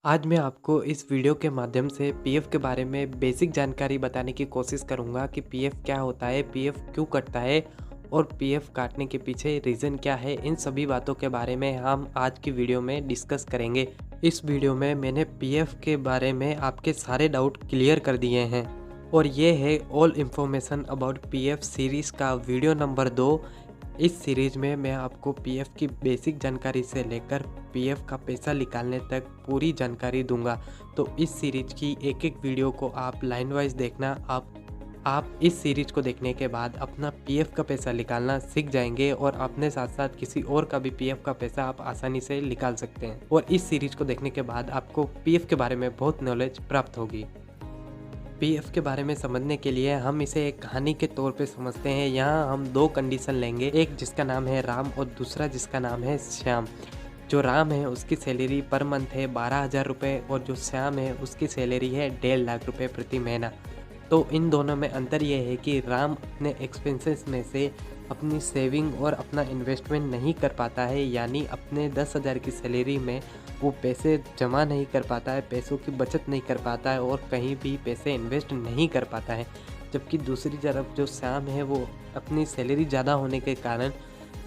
आज मैं आपको इस वीडियो के माध्यम से पीएफ के बारे में बेसिक जानकारी बताने की कोशिश करूंगा कि पीएफ क्या होता है, पीएफ क्यों कटता है और पीएफ काटने के पीछे रीज़न क्या है। इन सभी बातों के बारे में हम आज की वीडियो में डिस्कस करेंगे। इस वीडियो में मैंने पीएफ के बारे में आपके सारे डाउट क्लियर कर दिए हैं और ये है all information about PF series का वीडियो नंबर 2। इस सीरीज में मैं आपको पीएफ की बेसिक जानकारी से लेकर पीएफ का पैसा निकालने तक पूरी जानकारी दूंगा। तो इस सीरीज की एक एक वीडियो को आप लाइन वाइज देखना। आप इस सीरीज को देखने के बाद अपना पीएफ का पैसा निकालना सीख जाएंगे और अपने साथ साथ किसी और का भी पीएफ का पैसा आप आसानी से निकाल सकते हैं। और इस सीरीज को देखने के बाद आपको पीएफ के बारे में बहुत नॉलेज प्राप्त होगी। पीएफ के बारे में समझने के लिए हम इसे एक कहानी के तौर पे समझते हैं। यहाँ हम दो कंडीशन लेंगे, एक जिसका नाम है राम और दूसरा जिसका नाम है श्याम। जो राम है उसकी सैलरी पर मंथ है 12,000 रुपये और जो श्याम है उसकी सैलरी है 1.5 लाख रुपये प्रति महीना। तो इन दोनों में अंतर ये है कि राम अपने एक्सपेंसेस में से अपनी सेविंग और अपना इन्वेस्टमेंट नहीं कर पाता है, यानी अपने 10,000 की सैलरी में वो पैसे जमा नहीं कर पाता है, पैसों की बचत नहीं कर पाता है और कहीं भी पैसे इन्वेस्ट नहीं कर पाता है। जबकि दूसरी तरफ जो श्याम है वो अपनी सैलरी ज़्यादा होने के कारण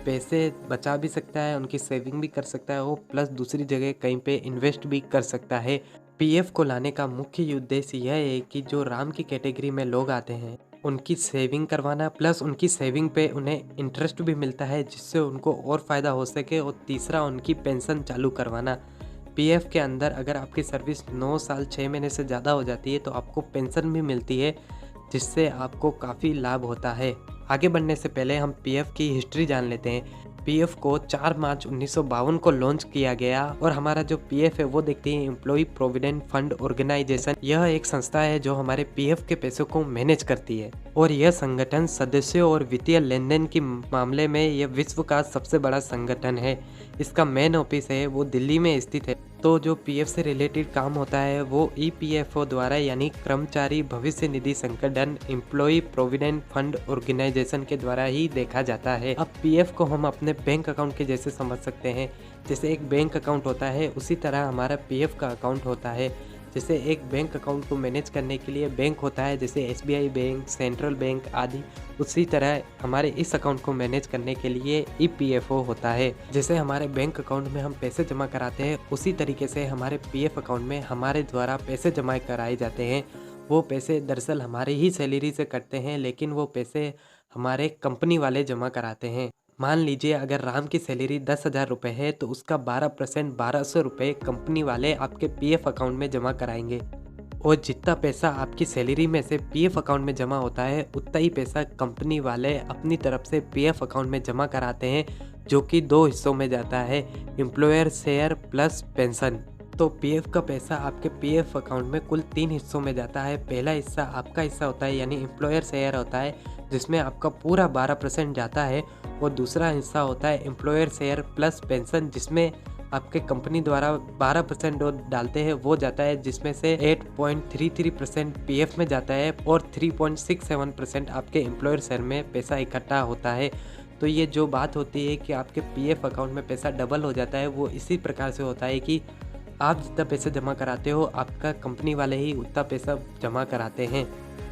पैसे बचा भी सकता है, उनकी सेविंग भी कर सकता है, वो प्लस दूसरी जगह कहीं पे इन्वेस्ट भी कर सकता है। पीएफ को लाने का मुख्य उद्देश्य यह है कि जो राम की कैटेगरी में लोग आते हैं उनकी सेविंग करवाना, प्लस उनकी सेविंग पे उन्हें इंटरेस्ट भी मिलता है जिससे उनको और फ़ायदा हो सके, और तीसरा उनकी पेंशन चालू करवाना। पीएफ के अंदर अगर आपकी सर्विस 9 साल 6 महीने से ज़्यादा हो जाती है तो आपको पेंशन भी मिलती है, जिससे आपको काफ़ी लाभ होता है। आगे बढ़ने से पहले हम पीएफ की हिस्ट्री जान लेते हैं। पीएफ को 4 मार्च 1952 को लॉन्च किया गया और हमारा जो पीएफ है वो देखते हैं एम्प्लॉय प्रोविडेंट फंड ऑर्गेनाइजेशन। यह एक संस्था है जो हमारे पीएफ के पैसों को मैनेज करती है और यह संगठन सदस्यों और वित्तीय लेन देन के मामले में यह विश्व का सबसे बड़ा संगठन है। इसका मेन ऑफिस है वो दिल्ली में स्थित है। तो जो पीएफ से रिलेटेड काम होता है वो ईपीएफओ द्वारा, यानी कर्मचारी भविष्य निधि संगठन एम्प्लॉय प्रोविडेंट फंड ऑर्गेनाइजेशन के द्वारा ही देखा जाता है। अब पीएफ को हम अपने बैंक अकाउंट के जैसे समझ सकते हैं। जैसे एक बैंक अकाउंट होता है उसी तरह हमारा पीएफ का अकाउंट होता है। जैसे एक बैंक अकाउंट को मैनेज करने के लिए बैंक होता है, जैसे एसबीआई बैंक, सेंट्रल बैंक आदि, उसी तरह हमारे इस अकाउंट को मैनेज करने के लिए ईपीएफओ होता है। जैसे हमारे बैंक अकाउंट में हम पैसे जमा कराते हैं उसी तरीके से हमारे पीएफ अकाउंट में हमारे द्वारा पैसे जमा कराए जाते हैं। वो पैसे दरअसल हमारी ही सैलरी से कटते हैं, लेकिन वो पैसे हमारे कंपनी वाले जमा कराते हैं। मान लीजिए अगर राम की सैलरी 10,000 रुपये है तो उसका 12% 1,200 रुपये कंपनी वाले आपके पीएफ अकाउंट में जमा कराएंगे, और जितना पैसा आपकी सैलरी में से पीएफ अकाउंट में जमा होता है उतना ही पैसा कंपनी वाले अपनी तरफ से पीएफ अकाउंट में जमा कराते हैं, जो कि 2 हिस्सों में जाता है, एम्प्लॉयर शेयर प्लस पेंशन। तो पीएफ का पैसा आपके पीएफ अकाउंट में कुल 3 हिस्सों में जाता है। पहला हिस्सा आपका हिस्सा होता है यानी एम्प्लॉयर शेयर होता है, जिसमें आपका पूरा 12% जाता है, और दूसरा हिस्सा होता है एम्प्लॉयर शेयर प्लस पेंशन, जिसमें आपके कंपनी द्वारा 12% जो डालते हैं वो जाता है, जिसमें से 8.33% पीएफ में जाता है और 3.67% आपके एम्प्लॉयर शेयर में पैसा इकट्ठा होता है। तो ये जो बात होती है कि आपके पीएफ अकाउंट में पैसा डबल हो जाता है, वो इसी प्रकार से होता है कि आप जितना पैसे जमा कराते हो आपका कंपनी वाले ही उतना पैसा जमा कराते हैं।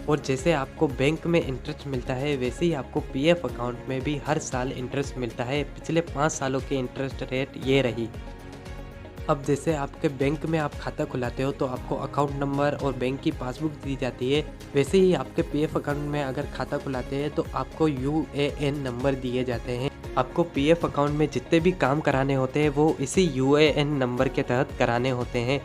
और जैसे आपको बैंक में इंटरेस्ट मिलता है वैसे ही आपको पीएफ अकाउंट में भी हर साल इंटरेस्ट मिलता है। पिछले 5 सालों के इंटरेस्ट रेट ये रही। अब जैसे आपके बैंक में आप खाता खुलाते हो तो आपको अकाउंट नंबर और बैंक की पासबुक दी जाती है, वैसे ही आपके पीएफ अकाउंट में अगर खाता खुलाते हैं तो आपको यूएएन नंबर दिए जाते हैं। आपको पीएफ अकाउंट में जितने भी काम कराने होते हैं वो इसी यूएएन नंबर के तहत कराने होते हैं।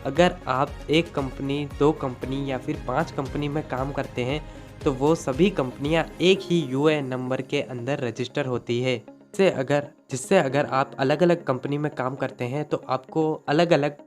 अगर आप एक कंपनी, 2 कंपनी या फिर 5 कंपनी में काम करते हैं तो वो सभी कंपनियां एक ही यूएएन नंबर के अंदर रजिस्टर होती है। जिससे अगर आप अलग अलग कंपनी में काम करते हैं तो आपको अलग अलग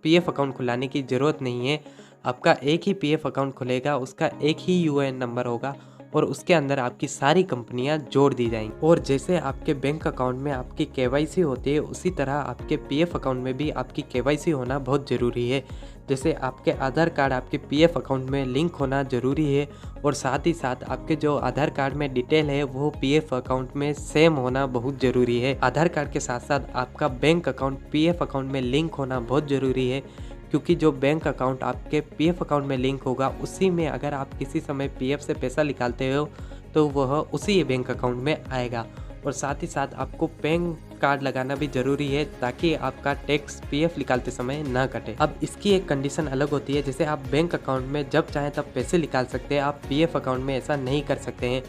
पीएफ अकाउंट खुलाने की ज़रूरत नहीं है। आपका एक ही पीएफ अकाउंट खुलेगा, उसका एक ही यूएएन नंबर होगा और उसके अंदर आपकी सारी कंपनियां जोड़ दी जाएंगी। और जैसे आपके बैंक अकाउंट में आपकी केवाईसी होती है उसी तरह आपके पीएफ अकाउंट में भी आपकी केवाईसी होना बहुत ज़रूरी है। जैसे आपके आधार कार्ड आपके पीएफ अकाउंट में लिंक होना ज़रूरी है, और साथ ही साथ आपके जो आधार कार्ड में डिटेल है वो पीएफ अकाउंट में सेम होना बहुत ज़रूरी है। आधार कार्ड के साथ साथ आपका बैंक अकाउंट पीएफ अकाउंट में लिंक होना बहुत ज़रूरी है, क्योंकि जो बैंक अकाउंट आपके पीएफ अकाउंट में लिंक होगा उसी में अगर आप किसी समय पीएफ से पैसा निकालते हो तो वह उसी बैंक अकाउंट में आएगा। और साथ ही साथ आपको पैन कार्ड लगाना भी ज़रूरी है ताकि आपका टैक्स पीएफ निकालते समय ना कटे। अब इसकी एक कंडीशन अलग होती है, जैसे आप बैंक अकाउंट में जब चाहें तब पैसे निकाल सकते हैं, आप पीएफ अकाउंट में ऐसा नहीं कर सकते हैं।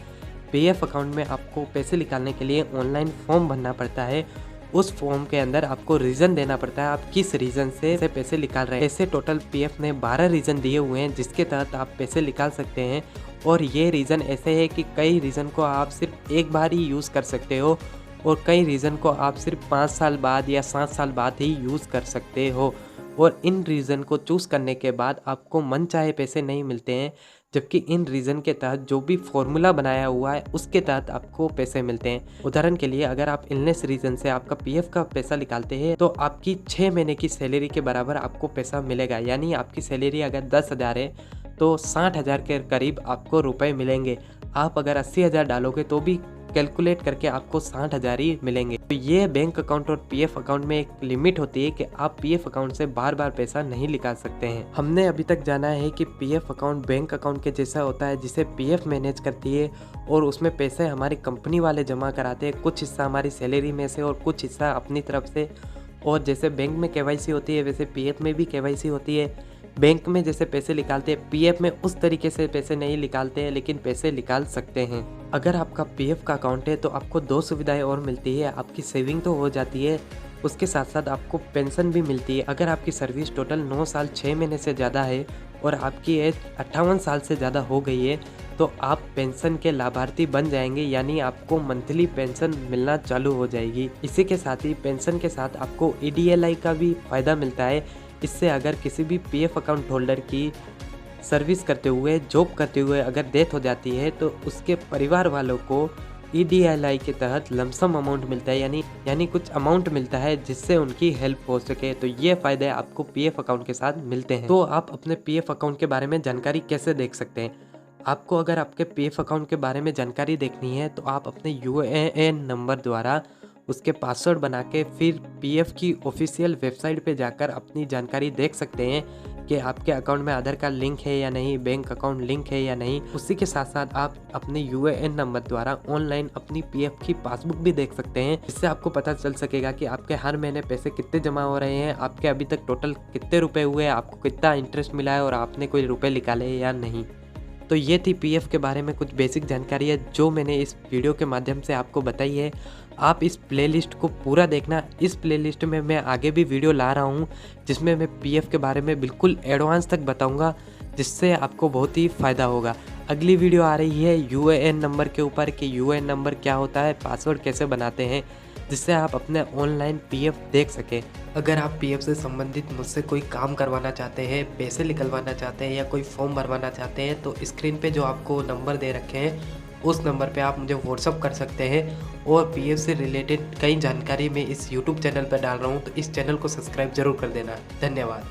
पीएफ अकाउंट में आपको पैसे निकालने के लिए ऑनलाइन फॉर्म भरना पड़ता है। उस फॉर्म के अंदर आपको रीज़न देना पड़ता है, आप किस रीज़न से पैसे निकाल रहे हैं। ऐसे टोटल पीएफ ने 12 रीज़न दिए हुए हैं जिसके तहत आप पैसे निकाल सकते हैं। और ये रीज़न ऐसे है कि कई रीज़न को आप सिर्फ एक बार ही यूज़ कर सकते हो और कई रीज़न को आप सिर्फ 5 साल बाद या 7 साल बाद ही यूज़ कर सकते हो। और इन रीज़न को चूज़ करने के बाद आपको मनचाहे पैसे नहीं मिलते हैं, जबकि इन रीज़न के तहत जो भी फॉर्मूला बनाया हुआ है उसके तहत आपको पैसे मिलते हैं। उदाहरण के लिए अगर आप इलनेस रीज़न से आपका पीएफ का पैसा निकालते हैं तो आपकी 6 महीने की सैलरी के बराबर आपको पैसा मिलेगा। यानी आपकी सैलरी अगर 10,000 है तो 60,000 के करीब आपको रुपए मिलेंगे। आप अगर 80,000 डालोगे तो भी कैलकुलेट करके आपको 60,000 ही मिलेंगे। तो ये बैंक अकाउंट और पीएफ अकाउंट में एक लिमिट होती है कि आप पीएफ अकाउंट से बार बार पैसा नहीं निकाल सकते हैं। हमने अभी तक जाना है कि पीएफ अकाउंट बैंक अकाउंट के जैसा होता है जिसे पीएफ मैनेज करती है और उसमें पैसे हमारी कंपनी वाले जमा कराते हैं, कुछ हिस्सा हमारी सैलरी में से और कुछ हिस्सा अपनी तरफ से। और जैसे बैंक में केवाईसी होती है वैसे पीएफ में भी केवाईसी होती है। बैंक में जैसे पैसे निकालते हैं पीएफ में उस तरीके से पैसे नहीं निकालते हैं, लेकिन पैसे निकाल सकते हैं। अगर आपका पीएफ का अकाउंट है तो आपको 2 सुविधाएं और मिलती है, आपकी सेविंग तो हो जाती है, उसके साथ साथ आपको पेंशन भी मिलती है। अगर आपकी सर्विस टोटल 9 साल 6 महीने से ज़्यादा है और आपकी एज 58 साल से ज़्यादा हो गई है तो आप पेंशन के लाभार्थी बन जाएंगे, यानी आपको मंथली पेंशन मिलना चालू हो जाएगी। इसी के साथ ही पेंशन के साथ आपको EDLI का भी फ़ायदा मिलता है। इससे अगर किसी भी पीएफ अकाउंट होल्डर की सर्विस करते हुए जॉब करते हुए अगर डेथ हो जाती है तो उसके परिवार वालों को EDLI के तहत लमसम अमाउंट मिलता है, यानी कुछ अमाउंट मिलता है जिससे उनकी हेल्प हो सके। तो ये फ़ायदे आपको पीएफ अकाउंट के साथ मिलते हैं। तो आप अपने पीएफ अकाउंट के बारे में जानकारी कैसे देख सकते हैं? आपको अगर आपके पीएफ अकाउंट के बारे में जानकारी देखनी है तो आप अपने UAN नंबर द्वारा उसके पासवर्ड बना के फिर पीएफ की ऑफिशियल वेबसाइट पे जाकर अपनी जानकारी देख सकते हैं कि आपके अकाउंट में आधार कार्ड लिंक है या नहीं, बैंक अकाउंट लिंक है या नहीं। उसी के साथ साथ आप अपने UAN नंबर द्वारा ऑनलाइन अपनी पीएफ की पासबुक भी देख सकते हैं। इससे आपको पता चल सकेगा कि आपके हर महीने पैसे कितने जमा हो रहे हैं, आपके अभी तक टोटल कितने रुपए हुए, आपको कितना इंटरेस्ट मिला है और आपने कोई रुपए निकाले या नहीं। तो ये थी पीएफ के बारे में कुछ बेसिक जानकारी है जो मैंने इस वीडियो के माध्यम से आपको बताई है। आप इस प्लेलिस्ट को पूरा देखना। इस प्लेलिस्ट में मैं आगे भी वीडियो ला रहा हूँ जिसमें मैं पीएफ के बारे में बिल्कुल एडवांस तक बताऊँगा, जिससे आपको बहुत ही फ़ायदा होगा। अगली वीडियो आ रही है UAN नंबर के ऊपर कि UAN नंबर क्या होता है, पासवर्ड कैसे बनाते हैं, जिससे आप अपने ऑनलाइन पीएफ देख सकें। अगर आप पीएफ से संबंधित मुझसे कोई काम करवाना चाहते हैं, पैसे निकलवाना चाहते हैं या कोई फॉर्म भरवाना चाहते हैं तो स्क्रीन पे जो आपको नंबर दे रखे हैं उस नंबर पे आप मुझे व्हाट्सअप कर सकते हैं। और पीएफ से रिलेटेड कई जानकारी मैं इस YouTube चैनल पर डाल रहा हूँ, तो इस चैनल को सब्सक्राइब जरूर कर देना। धन्यवाद।